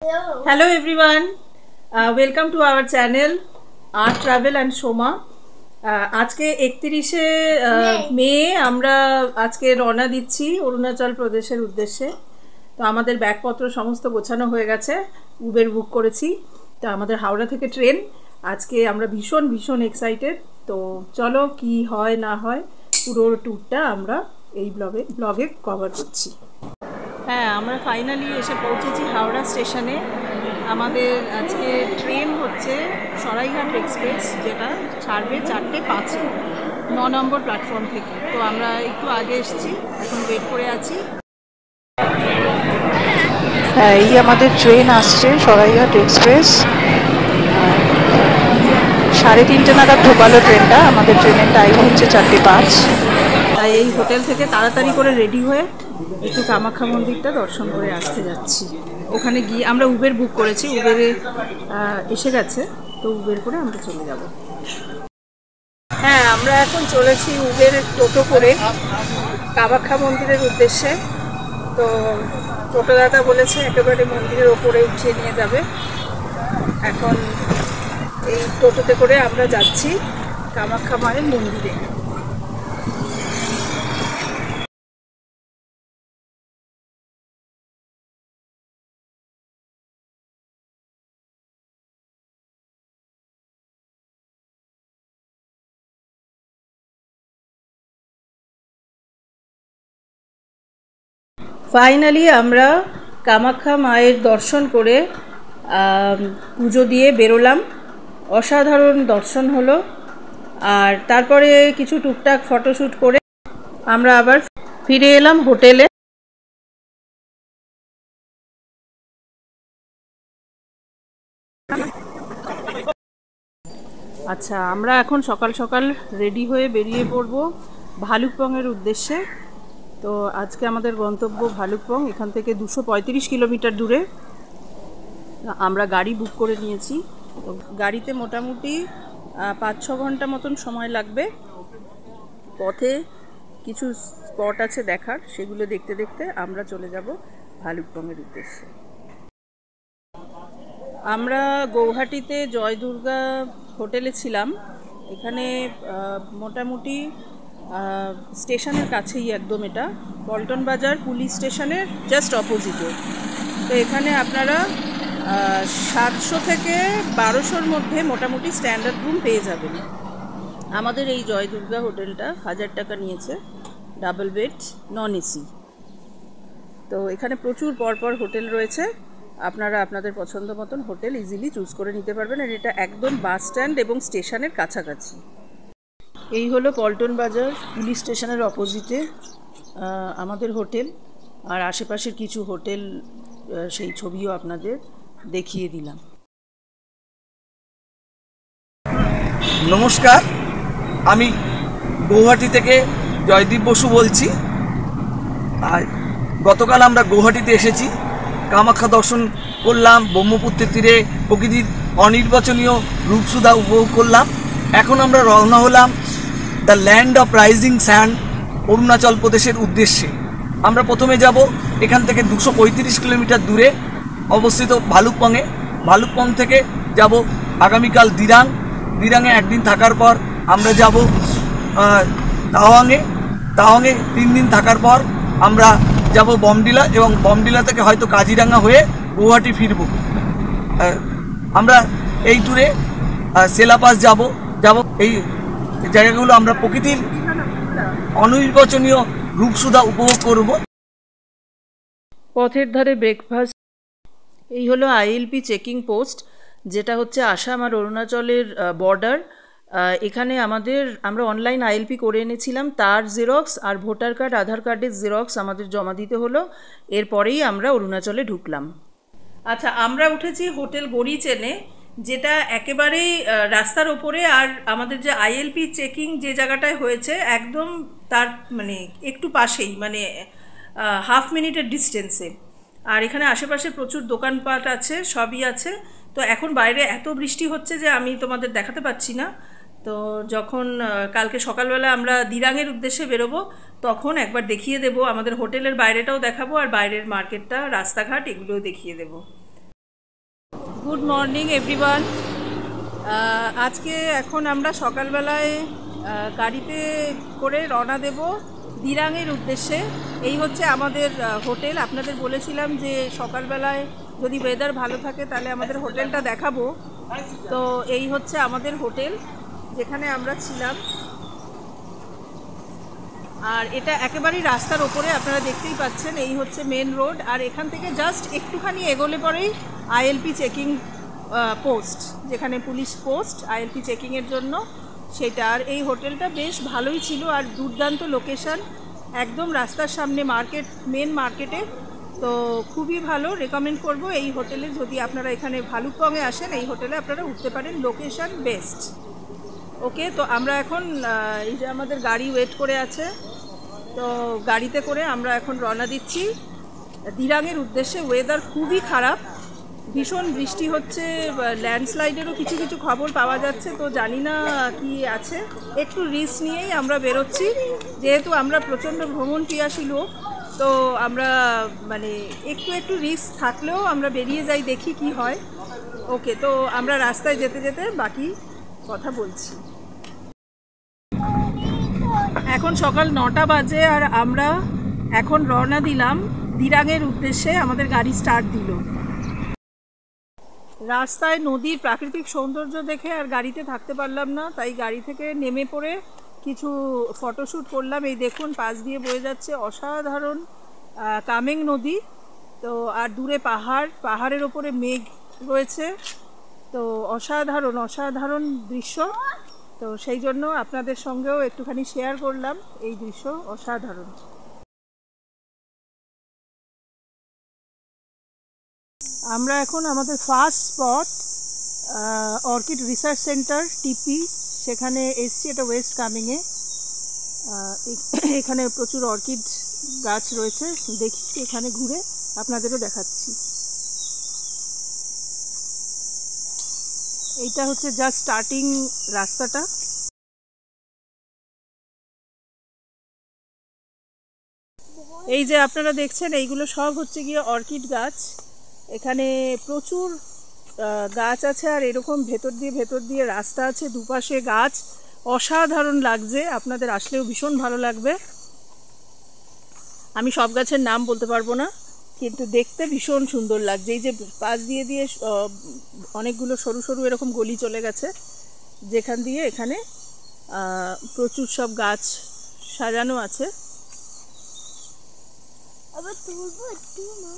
Hello everyone, welcome to our channel Art Travel and Shoma. আজকে 31শে মে আমরা আজকে রওনা দিচ্ছি অরুণাচল প্রদেশের উদ্দেশ্যে। তো আমাদের ব্যাগপত্র সমস্ত গোছানো হয়ে গেছে, উবের বুক করেছি। তো আমাদের হাওড়া থেকে ট্রেন। আজকে আমরা ভীষণ এক্সাইটেড। তো চলো কি হয় না হয় পুরো ট্যুরটা আমরা এই ব্লগে কভার করছি। হ্যাঁ, আমরা ফাইনালি এসে পৌঁছেছি হাওড়া স্টেশনে। আমাদের আজকে ট্রেন হচ্ছে সরাইঘাট এক্সপ্রেস, যেটা ছাড়বে 4:05 9 নম্বর প্ল্যাটফর্ম থেকে। তো আমরা একটু আগে এসেছি, এখন ওয়েট করে আছি। হ্যাঁ, এই আমাদের ট্রেন আসছে সরাইঘাট এক্সপ্রেস। 3:30 নাগাদ ঢোকালো ট্রেনটা। আমাদের ট্রেনের টাইম হচ্ছে 4:05। তাই এই হোটেল থেকে তাড়াতাড়ি করে রেডি হয়ে একটু কামাখ্যা মন্দিরটা দর্শন করে আসতে যাচ্ছি। ওখানে গিয়ে আমরা উবের বুক করেছি, উবেরে এসে গেছে, তো উবের করে আমরা চলে যাব। হ্যাঁ, আমরা এখন চলেছি উবের টোটো করে কামাখ্যা মন্দিরের উদ্দেশ্যে। তো টোটো দাদা বলেছে একেবারে মন্দিরের ওপরে উঠিয়ে নিয়ে যাবে। এখন এই টোটোতে করে আমরা যাচ্ছি কামাখ্যা মায়ের মন্দিরে। ফাইনালি আমরা কামাখ্যা মায়ের দর্শন করে পুজো দিয়ে বেরোলাম। অসাধারণ দর্শন হলো। আর তারপরে কিছু টুকটাক ফটোশ্যুট করে আমরা আবার ফিরে এলাম হোটেলে। আচ্ছা, আমরা এখন সকাল সকাল রেডি হয়ে বেরিয়ে পড়ব ভালুকপংয়ের উদ্দেশ্যে। তো আজকে আমাদের গন্তব্য ভালুকপং, এখান থেকে 235 কিলোমিটার দূরে। আমরা গাড়ি বুক করে নিয়েছি। তো গাড়িতে মোটামুটি 5-6 ঘন্টা মতন সময় লাগবে। পথে কিছু স্পট আছে দেখার, সেগুলো দেখতে দেখতে আমরা চলে যাব ভালুকপংয়ের উদ্দেশ্যে। আমরা গৌহাটিতে জয় দুর্গা হোটেলে ছিলাম। এখানে মোটামুটি স্টেশনের কাছেই একদম, এটা পল্টন বাজার পুলিশ স্টেশনের জাস্ট অপোজিটে। তো এখানে আপনারা 700 থেকে 1200-র মধ্যে মোটামুটি স্ট্যান্ডার্ড রুম পেয়ে যাবেন। আমাদের এই জয় দুর্গা হোটেলটা 1000 টাকা নিয়েছে, ডাবল বেড, নন এসি। তো এখানে প্রচুর পরপর হোটেল রয়েছে, আপনারা আপনাদের পছন্দ মতন হোটেল ইজিলি চুজ করে নিতে পারবেন। আর এটা একদম বাস স্ট্যান্ড এবং স্টেশনের কাছাকাছি। এই হলো পল্টন বাজার পুলিশ স্টেশনের অপোজিটে আমাদের হোটেল। আর আশেপাশের কিছু হোটেল সেই ছবিও আপনাদের দেখিয়ে দিলাম। নমস্কার, আমি গৌহাটি থেকে জয়দীপ বসু বলছি। আর গতকাল আমরা গৌহাটিতে এসেছি, কামাখ্যা দর্শন করলাম, ব্রহ্মপুত্রের তীরে প্রকৃতির অনির্বাচনীয় রূপসুধা উপভোগ করলাম। এখন আমরা রওনা হলাম the land of rising sun, Arunachal প্রদেশের উদ্দেশ্যে। আমরা প্রথমে যাব এখান থেকে 235 কিলোমিটার দূরে অবস্থিত ভালুকপংয়ে। ভালুকপং থেকে যাব আগামীকাল দিরাং। দিরাংয়ে একদিন থাকার পর আমরা যাব তাওয়াংয়ে। 3 দিন থাকার পর আমরা যাব বমডিলা, এবং বমডিলা থেকে হয়তো কাজিরাঙ্গা হয়ে গৌহাটি ফিরব। আমরা এই ট্যুরে সেলাপাস যাব। এই জায়গাগুলো আমরা প্রকৃতির অনির্বাচনীয় রূপসুধা উপভোগ করব। পথের ধারে ব্রেকফাস্ট। এই হলো আইএলপি চেকিং পোস্ট, যেটা হচ্ছে আসাম আর অরুণাচলের বর্ডার। এখানে আমরা অনলাইন আইএলপি করে এনেছিলাম, তার জেরক্স আর ভোটার কার্ড, আধার কার্ডের জেরক্স আমাদের জমা দিতে হলো। এরপরেই আমরা অরুণাচলে ঢুকলাম। আচ্ছা, আমরা উঠেছি হোটেল গড়িচেনে, যেটা একেবারেই রাস্তার ওপরে। আর আমাদের যে আইএলপি চেকিং যে জায়গাটায় হয়েছে একদম তার মানে একটু পাশেই, মানে হাফ মিনিটের ডিস্টেন্সে। আর এখানে আশেপাশে প্রচুর দোকানপাট আছে, সবই আছে। তো এখন বাইরে এত বৃষ্টি হচ্ছে যে আমি তোমাদের দেখাতে পাচ্ছি না। তো যখন কালকে সকালবেলা আমরা দিরাংয়ের উদ্দেশ্যে বেরোবো, তখন একবার দেখিয়ে দেবো। আমাদের হোটেলের বাইরেটাও দেখাবো, আর বাইরের মার্কেটটা, রাস্তাঘাট, এগুলোও দেখিয়ে দেবো। Good morning everyone. আজকে এখন আমরা সকালবেলায় গাড়িতে করে রওনা দেব দিরাংয়ের উদ্দেশ্যে। এই হচ্ছে আমাদের হোটেল। আপনাদের বলেছিলাম যে সকালবেলায় যদি ওয়েদার ভালো থাকে তাহলে আমাদের হোটেলটা দেখাবো। তো এই হচ্ছে আমাদের হোটেল যেখানে আমরা ছিলাম, আর এটা একেবারেই রাস্তার ওপরে, আপনারা দেখতেই পাচ্ছেন। এই হচ্ছে মেন রোড, আর এখান থেকে জাস্ট একটুখানি এগোলে পরেই আইএলপি চেকিং পোস্ট, যেখানে পুলিশ পোস্ট আইএলপি চেকিংয়ের জন্য সেটা। আর এই হোটেলটা বেশ ভালোই ছিল, আর দুর্দান্ত লোকেশন, একদম রাস্তার সামনে মার্কেট, মেন মার্কেটে। তো খুবই ভালো, রেকমেন্ড করব এই হোটেলে। যদি আপনারা এখানে ভালুকপংয়ে আসেন, এই হোটেলে আপনারা উঠতে পারেন, লোকেশন বেস্ট। ওকে, তো আমরা এখন এই যে আমাদের গাড়ি ওয়েট করে আছে, তো গাড়িতে করে আমরা এখন রওনা দিচ্ছি দিরাংয়ের উদ্দেশ্যে। ওয়েদার খুবই খারাপ, ভীষণ বৃষ্টি হচ্ছে, ল্যান্ডস্লাইডেরও কিছু কিছু খবর পাওয়া যাচ্ছে। তো জানি না কি আছে, একটু রিস্ক নিয়েই আমরা বেরোচ্ছি, যেহেতু আমরা প্রচণ্ড ভ্রমণ পিয়াসী লোক। তো আমরা মানে একটু রিস্ক থাকলেও আমরা বেরিয়ে যাই, দেখি কি হয়। ওকে, তো আমরা রাস্তায় যেতে যেতে বাকি কথা বলছি। এখন সকাল 9টা বাজে, আর আমরা এখন রওনা দিলাম দিরাংয়ের উদ্দেশ্যে। আমাদের গাড়ি স্টার্ট দিল। রাস্তায় নদীর প্রাকৃতিক সৌন্দর্য দেখে আর গাড়িতে থাকতে পারলাম না, তাই গাড়ি থেকে নেমে পড়ে কিছু ফটোশ্যুট করলাম। এই দেখুন, পাশ দিয়ে বয়ে যাচ্ছে অসাধারণ কামেং নদী। তো আর দূরে পাহাড়ের ওপরে মেঘ রয়েছে। তো অসাধারণ দৃশ্য। তো সেই জন্য আপনাদের সঙ্গেও একটুখানি শেয়ার করলাম এই দৃশ্য, অসাধারণ। আমরা এখন আমাদের first spot orchid research centre টিপি, সেখানে এসছি। এটা ওয়েস্ট কামিংয়ে। এখানে প্রচুর অর্কিড গাছ রয়েছে, দেখি এখানে ঘুরে আপনাদেরও দেখাচ্ছি। এইটা হচ্ছে জাস্ট স্টার্টিং রাস্তাটা। এই যে আপনারা দেখছেন, এইগুলো সব হচ্ছে গিয়ে অর্কিড গাছ। এখানে প্রচুর গাছ আছে, আর এরকম ভেতর দিয়ে রাস্তা আছে, দুপাশে গাছ, অসাধারণ লাগছে। আপনাদের আসলেও ভীষণ ভালো লাগবে। আমি সব গাছের নাম বলতে পারবো না, কিন্তু দেখতে ভীষণ সুন্দর লাগছে। এই যে পাশ দিয়ে অনেকগুলো সরু এরকম গলি চলে গেছে, যেখান দিয়ে এখানে প্রচুর সব গাছ সাজানো আছে। আবার তুলবো একটু মা।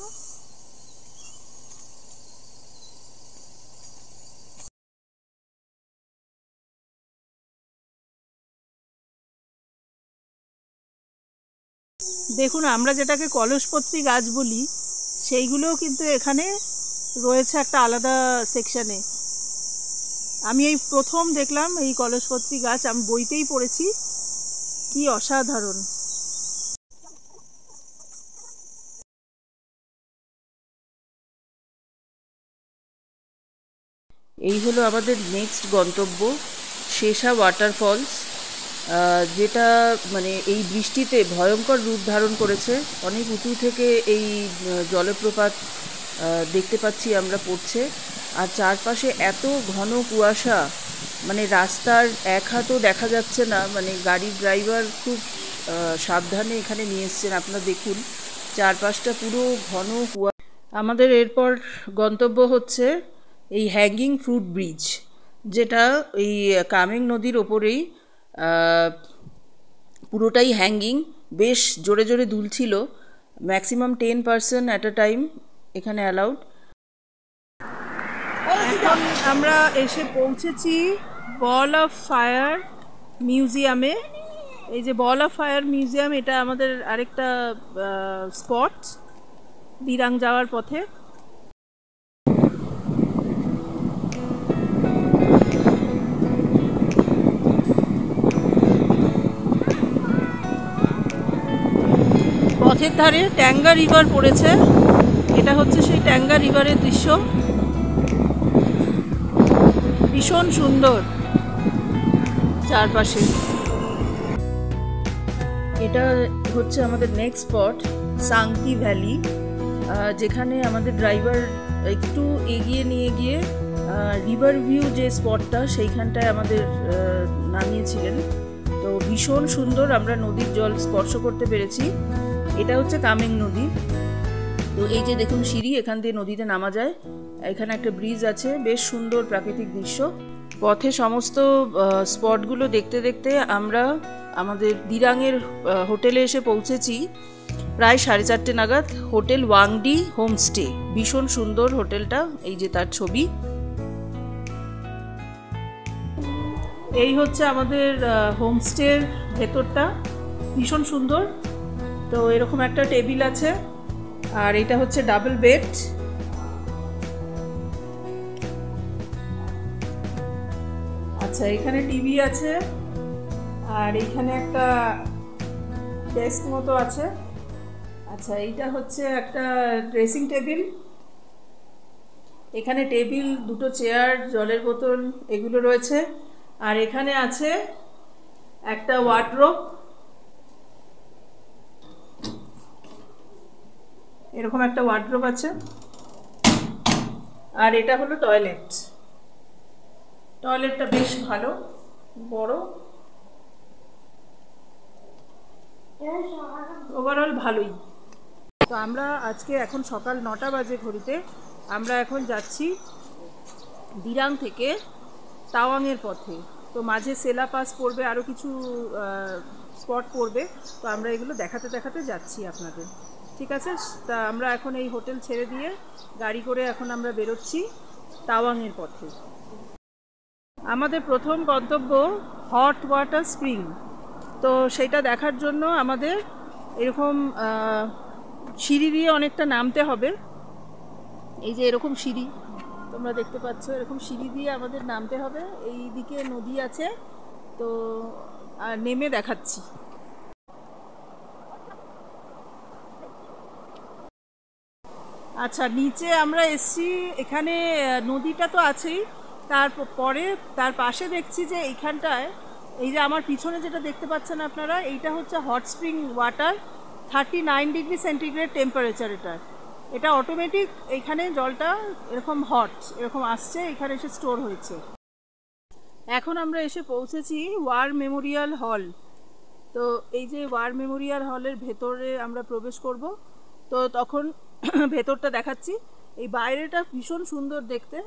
দেখুন, আমরা যেটাকে কলসপত্রী গাছ বলি, সেইগুলোও কিন্তু এখানে রয়েছে একটা আলাদা সেকশানে। আমি এই প্রথম দেখলাম এই কলসপত্রী গাছ, আমি বইতেই পড়েছি, কি অসাধারণ। এই হলো আমাদের নেক্সট গন্তব্য, শেষা ওয়াটারফলস, যেটা মানে এই বৃষ্টিতে ভয়ঙ্কর রূপ ধারণ করেছে। অনেক উঁচু থেকে এই জলপ্রপাত দেখতে পাচ্ছি আমরা পড়ছে, আর চারপাশে এত ঘন কুয়াশা, মানে রাস্তার এক হাতও দেখা যাচ্ছে না। মানে গাড়ির ড্রাইভার খুব সাবধানে এখানে নিয়ে এসছেন। আপনারা দেখুন, চারপাশটা পুরো ঘন কুয়াশা। আমাদের এরপর গন্তব্য হচ্ছে এই হ্যাঙ্গিং ফ্রুট ব্রিজ, যেটা এই কামেং নদীর ওপরেই পুরোটাই হ্যাঙ্গিং, বেশ জোরে দুলছিল। ম্যাক্সিমাম 10% অ্যাট আ টাইম এখানে অ্যালাউড। এখন আমরা এসে পৌঁছেছি বল অফ ফায়ার মিউজিয়ামে। এই যে বল অফ ফায়ার মিউজিয়াম, এটা আমাদের আরেকটা স্পট দিরাং যাওয়ার পথে। পথের ধারে ট্যাঙ্গা রিভার পড়েছে, এটা হচ্ছে সেই ট্যাঙ্গা রিভারের দৃশ্য, ভীষণ সুন্দর চারপাশে। এটা হচ্ছে আমাদের নেক্সট স্পট সাংকি ভ্যালি, যেখানে আমাদের ড্রাইভার একটু এগিয়ে নিয়ে গিয়ে রিভার ভিউ যে স্পটটা সেইখানটায় আমাদের নামিয়েছিলেন। তো ভীষণ সুন্দর, আমরা নদীর জল স্পর্শ করতে পেরেছি। এটা হচ্ছে কামেং নদী। তো এই যে দেখুন সিঁড়ি, এখান দিয়ে নদীতে নামা যায়। এখানে একটা ব্রিজ আছে, বেশ সুন্দর প্রাকৃতিক দৃশ্য। পথে সমস্ত স্পটগুলো দেখতে দেখতে আমরা আমাদের দিরাংয়ের হোটেলে এসে পৌঁছেছি প্রায় 4:30 নাগাদ। হোটেল ওয়াংডি হোমস্টে, ভীষণ সুন্দর হোটেলটা, এই যে তার ছবি। এই হচ্ছে আমাদের হোমস্টের ভেতরটা, ভীষণ সুন্দর। তো এরকম একটা টেবিল আছে, আর এটা হচ্ছে ডাবল বেড। আচ্ছা, এখানে টিভি আছে, আর এইখানে একটা ডেস্ক মতো আছে। আচ্ছা, এইটা হচ্ছে একটা ড্রেসিং টেবিল। এখানে টেবিল, দুটো চেয়ার, জলের বোতল এগুলো রয়েছে। আর এখানে আছে একটা ওয়ার্ডরোব, এরকম একটা ওয়ার্ডরোব আছে। আর এটা হলো টয়লেট। টয়লেটটা বেশ ভালো, বড়, ওভারঅল ভালোই। তো আমরা আজকে এখন সকাল 9টা বাজে ঘড়িতে, আমরা এখন যাচ্ছি দিরাং থেকে তাওয়াংয়ের পথে। তো মাঝে সেলা পাস পড়বে, আরও কিছু স্পট পড়বে। তো আমরা এগুলো দেখাতে দেখাতে যাচ্ছি আপনাদের, ঠিক আছে? তা আমরা এখন এই হোটেল ছেড়ে দিয়ে গাড়ি করে এখন আমরা বেরোচ্ছি তাওয়াংয়ের পথে। আমাদের প্রথম গন্তব্য হট ওয়াটার স্প্রিং। তো সেটা দেখার জন্য আমাদের এরকম সিঁড়ি দিয়ে অনেকটা নামতে হবে। এই যে এরকম সিঁড়ি তোমরা দেখতে পাচ্ছ, এরকম সিঁড়ি দিয়ে আমাদের নামতে হবে। এই দিকে নদী আছে, তো নেমে দেখাচ্ছি। আচ্ছা, নিচে আমরা এসছি, এখানে নদীটা তো আছেই, তার পাশে দেখছি যে এইখানটায়, এই যে আমার পিছনে যেটা দেখতে পাচ্ছেন আপনারা, এইটা হচ্ছে hot spring water. 39 degree centigrade temperature এটা অটোমেটিক। এখানে জলটা এরকম হট এরকম আসছে, এখানে এসে স্টোর হয়েছে। এখন আমরা এসে পৌঁছেছি ওয়ার মেমোরিয়াল হল। তো এই যে ওয়ার মেমোরিয়াল হলের ভেতরে আমরা প্রবেশ করব। তো তখন ভেতরটা দেখাচ্ছি। এই বাইরেটা ভীষণ সুন্দর দেখতে,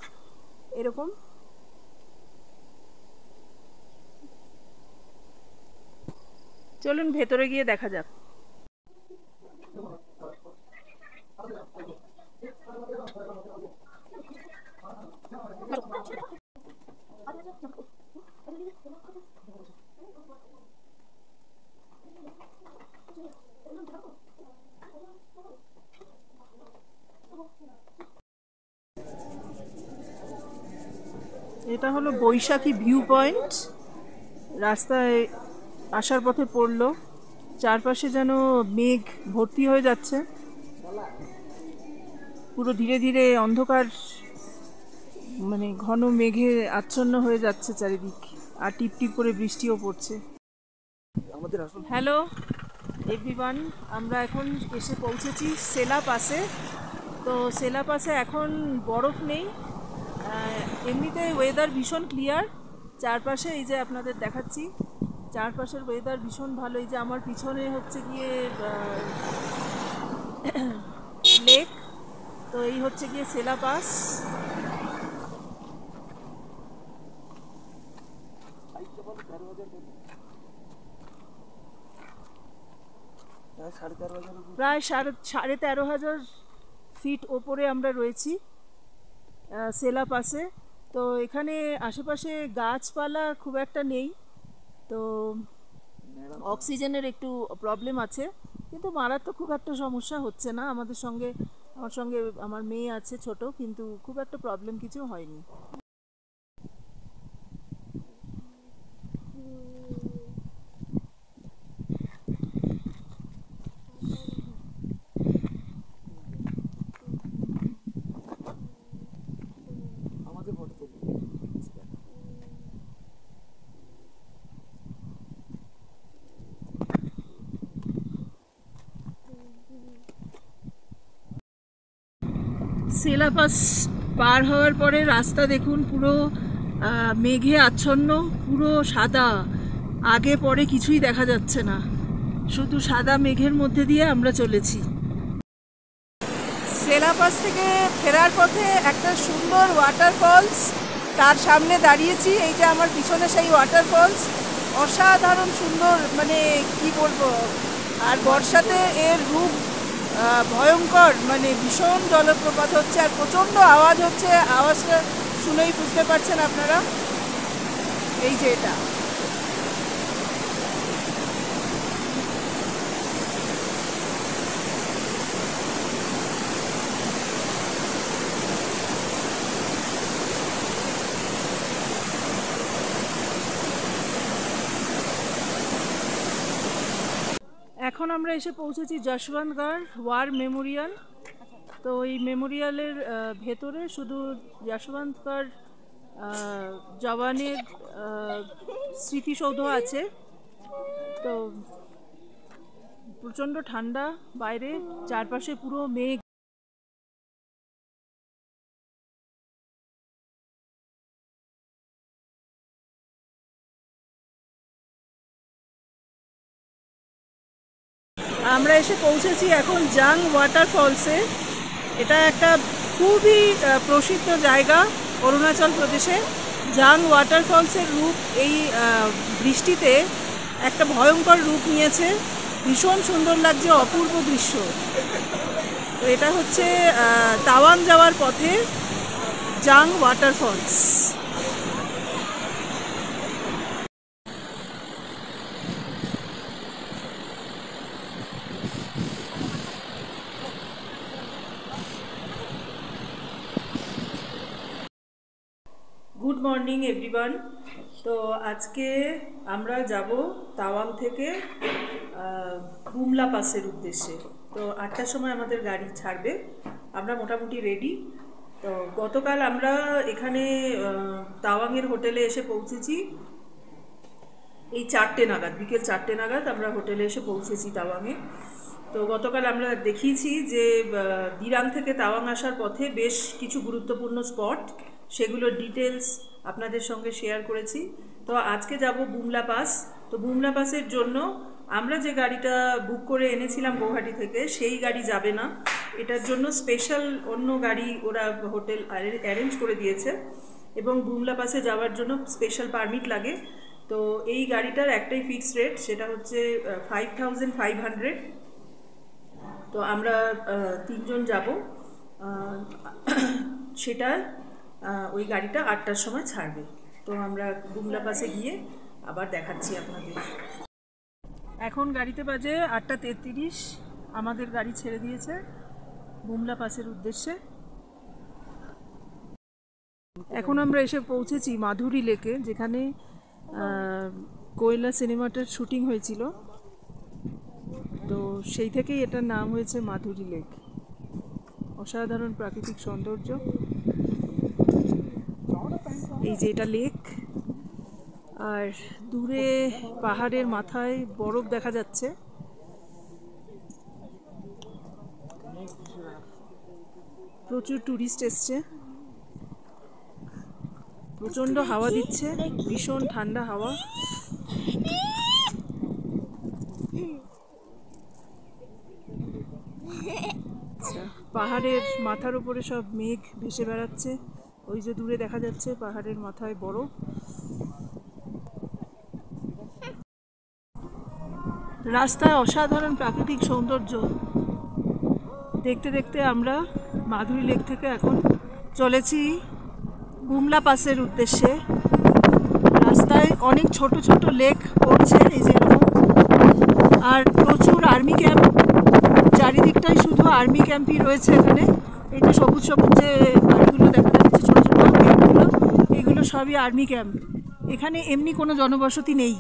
এরকম। চলুন ভেতরে গিয়ে দেখা যাক। এটা হলো বৈশাখী ভিউ পয়েন্ট। রাস্তায় আসার পথে পড়লো, চারপাশে যেন মেঘ ভর্তি হয়ে যাচ্ছে, পুরো ধীরে ধীরে অন্ধকার, মানে ঘন মেঘে আচ্ছন্ন হয়ে যাচ্ছে চারিদিক, আর টিপ টিপ করে বৃষ্টিও পড়ছে। হ্যালো এভরিওয়ান, আমরা এখন এসে পৌঁছেছি সেলা পাসে। তো সেলা পাসে এখন বরফ নেই, এমনিতে ওয়েদার ভীষণ ক্লিয়ার। চারপাশে এই যে আপনাদের দেখাচ্ছি, চারপাশের ওয়েদার ভীষণ ভালো। এই যে আমার পিছনে হচ্ছে গিয়ে লেক। তো এই হচ্ছে গিয়ে সেলা পাস। প্রায় 13,500 ফিট ওপরে আমরা রয়েছি সেলা পাসে। তো এখানে আশেপাশে গাছপালা খুব একটা নেই, তো অক্সিজেনের একটু প্রবলেম আছে, কিন্তু মারাত্মক খুব একটা সমস্যা হচ্ছে না। আমার সঙ্গে আমার মেয়ে আছে ছোট, কিন্তু খুব একটা প্রবলেম কিছু হয়নি। সেলা পাস পার হওয়ার পরে রাস্তা দেখুন পুরো মেঘে আচ্ছন্ন, পুরো সাদা, আগে পরে কিছুই দেখা যাচ্ছে না, শুধু সাদা মেঘের মধ্যে দিয়ে আমরা চলেছি। সেলা পাস থেকে ফেরার পথে একটা সুন্দর ওয়াটারফলস, তার সামনে দাঁড়িয়েছি। এই যে আমার পিছনে সেই ওয়াটারফলস, অসাধারণ সুন্দর, মানে কি বলবো। আর বর্ষাতে এর রূপ ভয়ঙ্কর, মানে ভীষণ জলপ্রপাত হচ্ছে আর প্রচণ্ড আওয়াজ হচ্ছে। আওয়াজটা শুনেই বুঝতে পারছেন আপনারা। এই যে এটা এখন আমরা এসে পৌঁছেছি যশবন্তগড় ওয়ার মেমোরিয়াল। তো এই মেমোরিয়ালের ভেতরে শুধু যশবন্তগড় জওয়ানের স্মৃতিসৌধ আছে। তো প্রচণ্ড ঠান্ডা বাইরে, চারপাশে পুরো মেঘ। আমরা এসে পৌঁছেছি এখন জাং ওয়াটারফলসে। এটা একটা খুবই প্রসিদ্ধ জায়গা অরুণাচল প্রদেশে। জাং ওয়াটারফলসের রূপ এই বৃষ্টিতে একটা ভয়ঙ্কর রূপ নিয়েছে, ভীষণ সুন্দর লাগছে, অপূর্ব দৃশ্য। তো এটা হচ্ছে তাওয়াং যাওয়ার পথে জাং ওয়াটারফলস। Good morning everyone. তো আজকে আমরা যাব তাওয়াং থেকে বুমলা পাসের উদ্দেশ্যে। তো 8টার সময় আমাদের গাড়ি ছাড়বে, আমরা মোটামুটি রেডি। তো গতকাল আমরা এখানে তাওয়াংয়ের হোটেলে এসে পৌঁছেছি এই 4টে নাগাদ, বিকেল 4টে নাগাদ আমরা হোটেলে এসে পৌঁছেছি তাওয়াংয়ে। তো গতকাল আমরা দেখিয়েছি যে দিরাং থেকে তাওয়াং আসার পথে বেশ কিছু গুরুত্বপূর্ণ স্পট, সেগুলোর ডিটেলস আপনাদের সঙ্গে শেয়ার করেছি। তো আজকে যাব বুমলা পাস। তো বুমলা পাসের জন্য আমরা যে গাড়িটা বুক করে এনেছিলাম গৌহাটি থেকে, সেই গাড়ি যাবে না। এটার জন্য স্পেশাল অন্য গাড়ি ওরা হোটেল অ্যারেঞ্জ করে দিয়েছে, এবং বুমলা পাসে যাওয়ার জন্য স্পেশাল পারমিট লাগে। তো এই গাড়িটার একটাই ফিক্সড রেট, সেটা হচ্ছে 5500। তো আমরা 3 জন যাব। সেটা ওই গাড়িটা 8টার সময় ছাড়বে। তো আমরা বুমলা পাসে গিয়ে আবার দেখাচ্ছি আপনাদের। এখন গাড়িতে বাজে 8টা 33, আমাদের গাড়ি ছেড়ে দিয়েছে বুমলা পাসের উদ্দেশ্যে। এখন আমরা এসে পৌঁছেছি মাধুরী লেকে, যেখানে কোয়েলা সিনেমাটার শুটিং হয়েছিল। তো সেই থেকেই এটার নাম হয়েছে মাধুরী লেক। অসাধারণ প্রাকৃতিক সৌন্দর্য। এই যে এটা লেক, আর দূরে পাহাড়ের মাথায় বরফ দেখা যাচ্ছে। প্রচুর টুরিস্ট এসছে, প্রচণ্ড হাওয়া দিচ্ছে, ভীষণ ঠান্ডা হাওয়া। পাহাড়ের মাথার উপরে সব মেঘ ভেসে বেড়াচ্ছে। ওই যে দূরে দেখা যাচ্ছে পাহাড়ের মাথায় বরফ। রাস্তায় অসাধারণ প্রাকৃতিক সৌন্দর্য দেখতে দেখতে আমরা মাধুরী লেক থেকে এখন চলেছি বুমলা পাসের উদ্দেশ্যে। রাস্তায় অনেক ছোট ছোট লেক পড়ছে, এই যে এরকম, আর প্রচুর আর্মি ক্যাম্প। চারিদিকটাই শুধু আর্মি ক্যাম্পই রয়েছে এখানে। এই যে সবুজ সবুজ যে বাড়িগুলো দেখা যাচ্ছে, ছোটো ছোটো ক্যাম্পগুলো, এগুলো সবই আর্মি ক্যাম্প। এখানে এমনি কোনো জনবসতি নেই।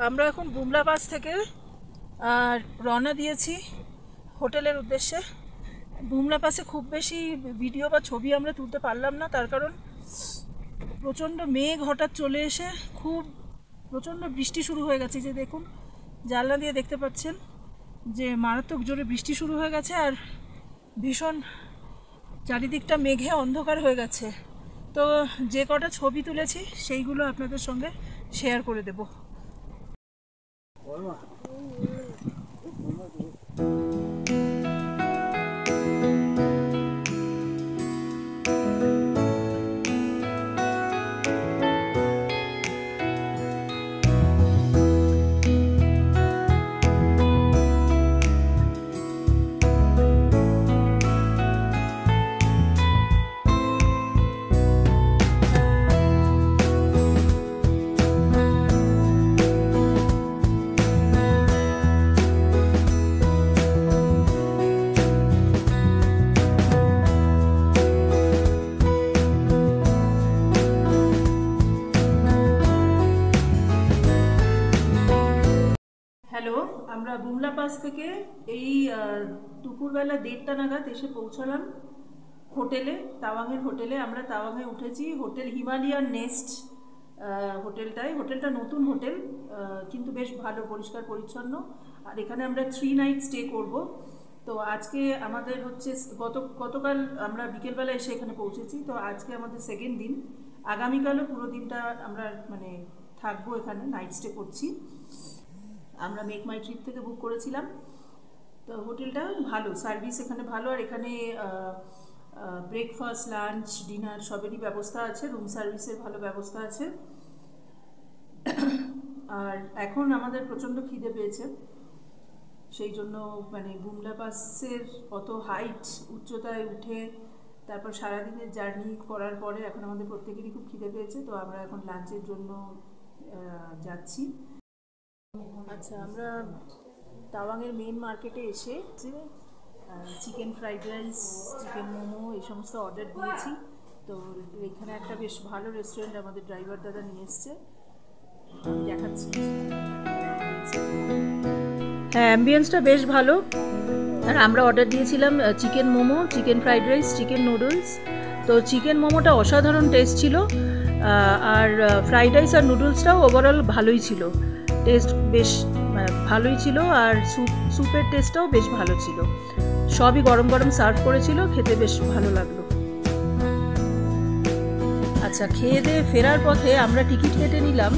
আমরা এখন বুমলা পাস থেকে আর রওনা দিয়েছি হোটেলের উদ্দেশ্যে। বুমলা পাসে খুব বেশি ভিডিও বা ছবি আমরা তুলতে পারলাম না, তার কারণ প্রচণ্ড মেঘ হঠাৎ চলে এসে খুব প্রচণ্ড বৃষ্টি শুরু হয়ে গেছে। যে দেখুন জানলা দিয়ে দেখতে পাচ্ছেন যে মারাত্মক জোরে বৃষ্টি শুরু হয়ে গেছে, আর ভীষণ চারিদিকটা মেঘে অন্ধকার হয়ে গেছে। তো যে কটা ছবি তুলেছি সেইগুলো আপনাদের সঙ্গে শেয়ার করে দেব। হ্যালো, আমরা বুমলা পাস থেকে এই দুপুরবেলা 1:30টা নাগাদ এসে পৌঁছালাম হোটেলে, তাওয়াংয়ের হোটেলে। আমরা তাওয়াংয়ে উঠেছি হোটেল হিমালয়ান নেস্ট হোটেলটায়। হোটেলটা নতুন হোটেল, কিন্তু বেশ ভালো, পরিষ্কার পরিচ্ছন্ন। আর এখানে আমরা 3 নাইট স্টে করব। তো আজকে আমাদের হচ্ছে গতকাল আমরা বিকেলবেলা এসে এখানে পৌঁছেছি, তো আজকে আমাদের সেকেন্ড দিন। আগামীকালও পুরো দিনটা আমরা মানে থাকবো এখানে, নাইট স্টে করছি। আমরা মেক মাই ট্রিপ থেকে বুক করেছিলাম। তো হোটেলটা ভালো, সার্ভিস এখানে ভালো, আর এখানে ব্রেকফাস্ট, লাঞ্চ, ডিনার সবেরই ব্যবস্থা আছে, রুম সার্ভিসের ভালো ব্যবস্থা আছে। আর এখন আমাদের প্রচণ্ড খিদে পেয়েছে, সেই জন্য মানে বুমলা পাসের অত হাইট, উচ্চতায় উঠে তারপর সারাদিনের জার্নি করার পরে এখন আমাদের প্রত্যেকেরই খুব খিদে পেয়েছে। তো আমরা এখন লাঞ্চের জন্য যাচ্ছি। আচ্ছা, আমরা তাওয়াংয়ের মেন মার্কেটে এসে chicken fried rice, chicken momo এই সমস্ত অর্ডার দিয়েছি। তো এখানে একটা বেশ ভালো রেস্টুরেন্ট আমাদের ড্রাইভার দাদা নিয়ে এসছে, দেখাচ্ছি। হ্যাঁ, অ্যাম্বিয়েন্সটা বেশ ভালো। আর আমরা অর্ডার দিয়েছিলাম chicken momo, chicken fried rice, chicken noodles. তো চিকেন মোমোটা অসাধারণ টেস্ট ছিল, আর ফ্রাইড রাইস আর নুডলসটাও ওভারঅল ভালোই ছিল, টেস্ট বেশ ভালোই ছিল। আর স্যুপের টেস্টটাও বেশ ভালো ছিল। সবই গরম গরম সার্ভ করেছিল, খেতে বেশ ভালো লাগলো। আচ্ছা, খেয়ে দিয়ে ফেরার পথে আমরা টিকিট কেটে নিলাম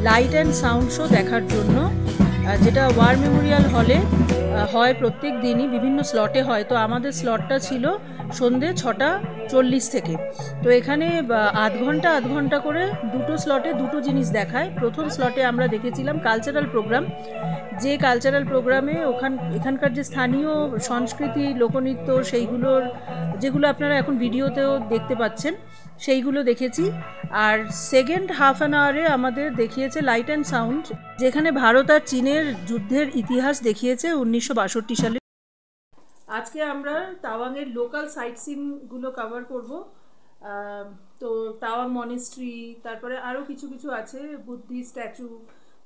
লাইট অ্যান্ড সাউন্ড শো দেখার জন্য, যেটা ওয়ার মেমোরিয়াল হলে হয় প্রত্যেক দিনই, বিভিন্ন স্লটে হয়। তো আমাদের স্লটটা ছিল সন্ধ্যে 6:40 থেকে। তো এখানে আধ ঘন্টা করে দুটো স্লটে দুটো জিনিস দেখায়। প্রথম স্লটে আমরা দেখেছিলাম কালচারাল প্রোগ্রাম, যে কালচারাল প্রোগ্রামে এখানকার যে স্থানীয় সংস্কৃতি, লোকনৃত্য, সেইগুলোর যেগুলো আপনারা এখন ভিডিওতেও দেখতে পাচ্ছেন, সেইগুলো দেখেছি। আর সেকেন্ড হাফ অ্যান আওয়ারে আমাদের দেখিয়েছে লাইট অ্যান্ড সাউন্ড, যেখানে ভারত আর চীনের যুদ্ধের ইতিহাস দেখিয়েছে 1962 সালে। আজকে আমরা তাওয়াংয়ের লোকাল সাইট সিনগুলো কভার করব। তো তাওয়াং মনেস্ট্রি, তারপরে আরও কিছু কিছু আছে, বুদ্ধিস্ট স্ট্যাচু।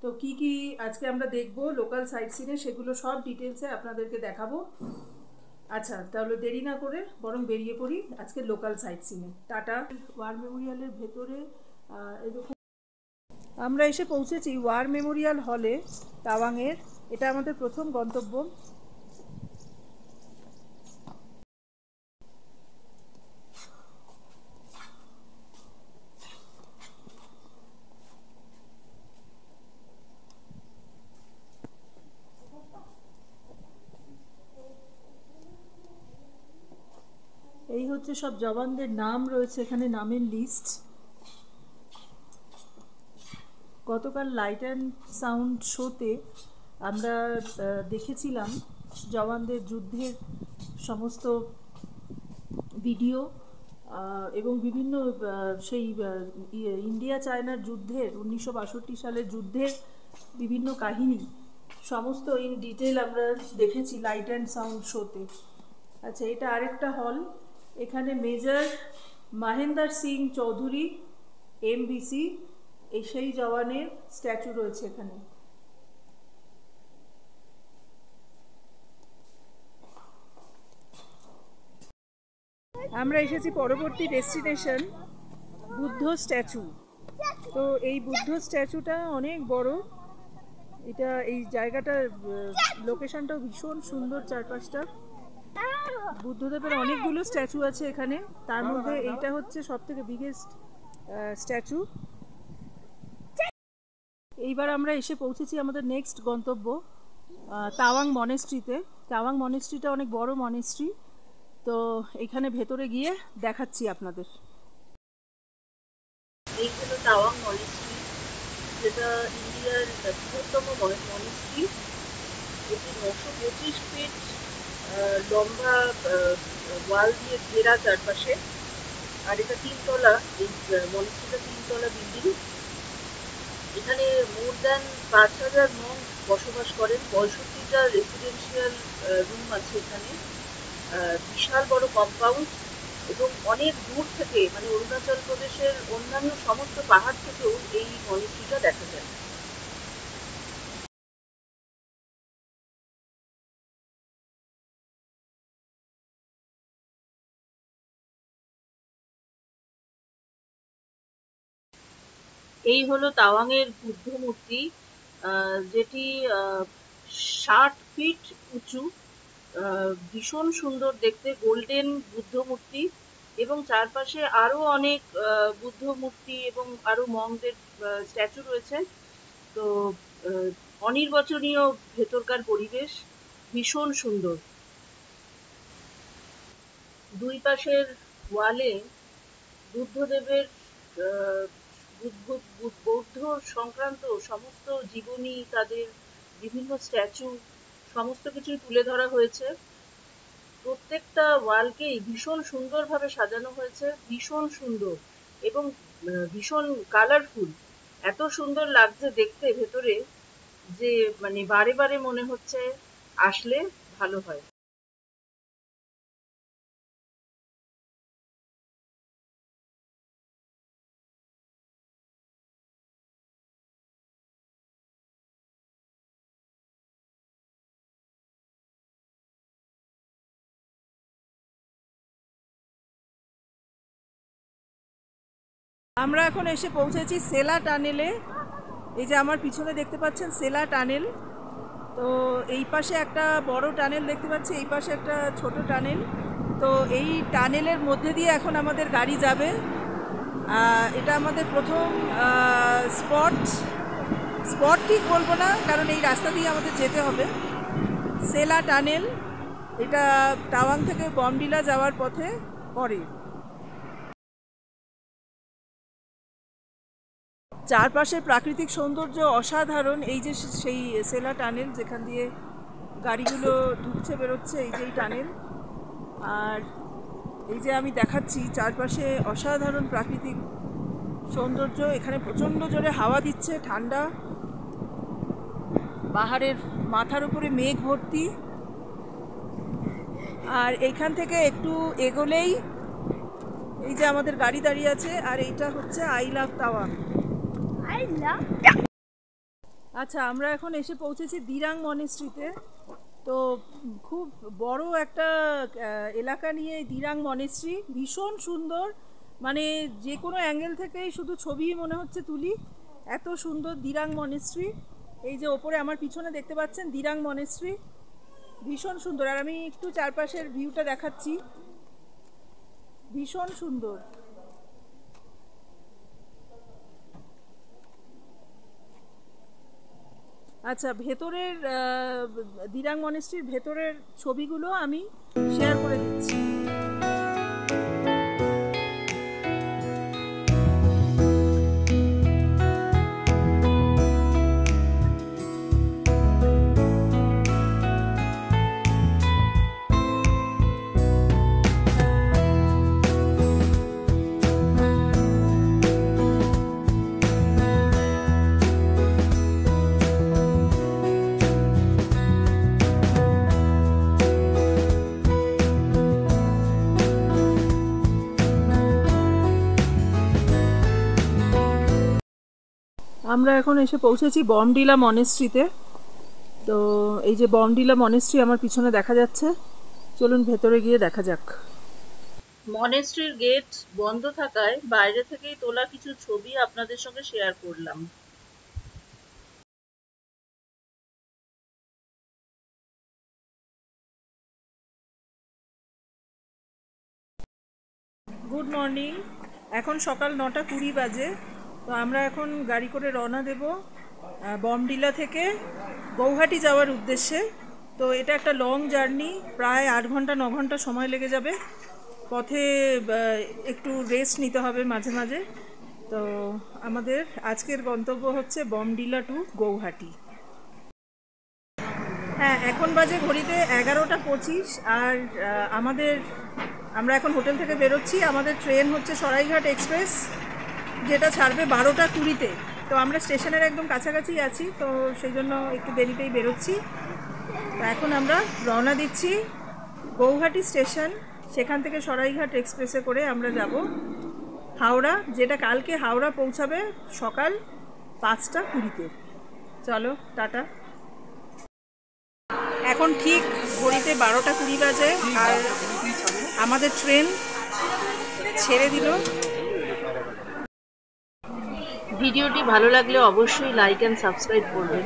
তো কি কি আজকে আমরা দেখব লোকাল সাইট সিনে, সেগুলো সব ডিটেলসে আপনাদেরকে দেখাবো। আচ্ছা, তাহলে দেরি না করে বরং বেরিয়ে পড়ি আজকে লোকাল সাইট সিনে। টাটা। ওয়ার মেমোরিয়ালের ভেতরে এরকম আমরা এসে পৌঁছেছি ওয়ার মেমোরিয়াল হলে তাওয়াংয়ের। এটা আমাদের প্রথম গন্তব্য। এই হচ্ছে সব জওয়ানদের নাম রয়েছে এখানে, নামের লিস্ট। গতকাল লাইট অ্যান্ড সাউন্ড শোতে আমরা দেখেছিলাম জওয়ানদের যুদ্ধের সমস্ত ভিডিও এবং বিভিন্ন সেই ইন্ডিয়া চায়নার যুদ্ধের 1962 সালের যুদ্ধের বিভিন্ন কাহিনী সমস্ত ইন ডিটেল আমরা দেখেছি লাইট অ্যান্ড সাউন্ড শোতে। আচ্ছা, এটা আরেকটা হল। এখানে মেজর মহেন্দ্র সিং চৌধুরী এমবিসি, এই সেই জওয়ানের স্ট্যাচু রয়েছে এখানে। আমরা এসেছি পরবর্তী ডেস্টিনেশন বুদ্ধ স্ট্যাচু। তো এই বুদ্ধ স্ট্যাচুটা অনেক বড়, এটা এই জায়গাটার লোকেশনটাও ভীষণ সুন্দর। চারপাশটা বুদ্ধদেবের অনেকগুলো স্ট্যাচু আছে এখানে, তার মধ্যে এইটা হচ্ছে সব থেকে বিগেস্ট স্ট্যাচু। এইবার আমরা এসে পৌঁছেছি আমাদের নেক্সট গন্তব্য তাওয়াং মনেস্ট্রিতে। তাওয়াং মনেস্ট্রিটা অনেক বড় মনেস্ট্রি, তো এখানে ভেতরে গিয়ে দেখাচ্ছি আপনাদের। এই হলো তাওয়াং মনেস্ট্রি, যেটা ইন্ডিয়ার বৃহত্তম মনেস্ট্রি। এটি 925 ফিট লম্বা ওয়াল দিয়ে ঘেরা চারপাশে, আর এটা 3 তলা। এই মনেস্ট্রিটা 3 তলা বিল্ডিং। এখানে মোর দ্যান 5000 মঙ্ক বসবাস করেন। 65টা রেসিডেন্সিয়াল রুম আছে এখানে, বিশাল বড় কম্পাউন্ড, এবং অনেক দূর থেকে মানে অরুণাচল প্রদেশের অন্যান্য সমস্ত পাহাড় থেকেও এই মনেস্ট্রিটা দেখা যায়। এই হলো তাওয়াংয়ের বুদ্ধ মূর্তি, যেটি 60 ফিট উঁচু, ভীষণ সুন্দর দেখতে, গোল্ডেন বুদ্ধ মূর্তি। এবং চারপাশে আরো অনেক বুদ্ধ মূর্তি এবং আরো মঙ্কদের স্ট্যাচু রয়েছে। তো অনির্বচনীয় ভেতরকার পরিবেশ, ভীষণ সুন্দর। দুই পাশের ওয়ালে বুদ্ধদেবের বৌদ্ধ সংক্রান্ত সমস্ত জীবনী, তাদের বিভিন্ন স্ট্যাচু, সমস্ত কিছুই তুলে ধরা হয়েছে। প্রত্যেকটা ওয়ালকেই ভীষণ সুন্দরভাবে সাজানো হয়েছে, ভীষণ সুন্দর এবং ভীষণ কালারফুল। এত সুন্দর লাগছে দেখতে ভেতরে যে মানে বারে বারে মনে হচ্ছে আসলে ভালো হয়। আমরা এখন এসে পৌঁছেছি সেলা টানেলে। এই যে আমার পিছনে দেখতে পাচ্ছেন সেলা টানেল। তো এই পাশে একটা বড় টানেল দেখতে পাচ্ছি, এই পাশে একটা ছোট টানেল। তো এই টানেলের মধ্যে দিয়ে এখন আমাদের গাড়ি যাবে। এটা আমাদের প্রথম স্পট ঠিক বলবো না, কারণ এই রাস্তা দিয়ে আমাদের যেতে হবে। সেলা টানেল, এটা তাওয়াং থেকে বমডিলা যাওয়ার পথে পড়ে। চারপাশের প্রাকৃতিক সৌন্দর্য অসাধারণ। এই যে সেই সেলা টানেল, যেখান দিয়ে গাড়িগুলো ঢুকছে বেরোচ্ছে, এই যে এই টানেল। আর এই যে আমি দেখাচ্ছি চারপাশে অসাধারণ প্রাকৃতিক সৌন্দর্য। এখানে প্রচণ্ড জোরে হাওয়া দিচ্ছে, ঠান্ডা, পাহাড়ের মাথার উপরে মেঘ ভর্তি। আর এইখান থেকে একটু এগোলেই এই যে আমাদের গাড়ি দাঁড়িয়ে আছে, আর এইটা হচ্ছে আই লাভ তাওয়াং। আচ্ছা, আমরা এখন এসে পৌঁছেছি দিরাং মনেস্ট্রিতে। তো খুব বড় একটা এলাকা নিয়ে দিরাং মনেস্ট্রি, ভীষণ সুন্দর। মানে যে কোনো অ্যাঙ্গেল থেকেই শুধু ছবি মনে হচ্ছে তুলি, এত সুন্দর দিরাং মনেস্ট্রি। এই যে ওপরে আমার পিছনে দেখতে পাচ্ছেন দিরাং মনেস্ট্রি, ভীষণ সুন্দর। আর আমি একটু চারপাশের ভিউটা দেখাচ্ছি, ভীষণ সুন্দর। আচ্ছা, ভেতরের দিরাং মনেস্ট্রির ভেতরের ছবিগুলো আমি শেয়ার করে দিচ্ছি। আমরা এখন এসে পৌঁছেছি বমডিলা মনেস্ট্রিতে। তো এই যে বমডিলা মনেস্ট্রি আমার পিছনে দেখা যাচ্ছে, চলুন ভেতরে গিয়ে দেখা যাক। মনেস্ট্রির গেট বন্ধ থাকায় বাইরে থেকেই তোলা কিছু ছবি আপনাদের সঙ্গে শেয়ার করলাম। গুড মর্নিং, এখন সকাল 9:20 বাজে। তো আমরা এখন গাড়ি করে রওনা দেব বমডিলা থেকে গৌহাটি যাওয়ার উদ্দেশ্যে। তো এটা একটা লং জার্নি, প্রায় 8 ঘন্টা 9 ঘন্টা সময় লেগে যাবে। পথে একটু রেস্ট নিতে হবে মাঝে মাঝে। তো আমাদের আজকের গন্তব্য হচ্ছে বমডিলা টু গৌহাটি। হ্যাঁ, এখন বাজে ঘড়িতে 11:25। আর আমরা এখন হোটেল থেকে বেরোচ্ছি। আমাদের ট্রেন হচ্ছে সরাইঘাট এক্সপ্রেস, যেটা ছাড়বে 12:20-তে। তো আমরা স্টেশনের একদম কাছাকাছি আছি, তো সেই জন্য একটু দেরিতেই বেরোচ্ছি। তো এখন আমরা রওনা দিচ্ছি গৌহাটি স্টেশন, সেখান থেকে সরাইঘাট এক্সপ্রেসে করে আমরা যাব হাওড়া, যেটা কালকে হাওড়া পৌঁছাবে সকাল 5:20-তে। চলো, টাটা। এখন ঠিক ঘড়িতে 12:20 বাজে, আর আমাদের ট্রেন ছেড়ে দিল। ভিডিওটি ভালো লাগলে অবশ্যই লাইক অ্যান্ড সাবস্ক্রাইব করবেন।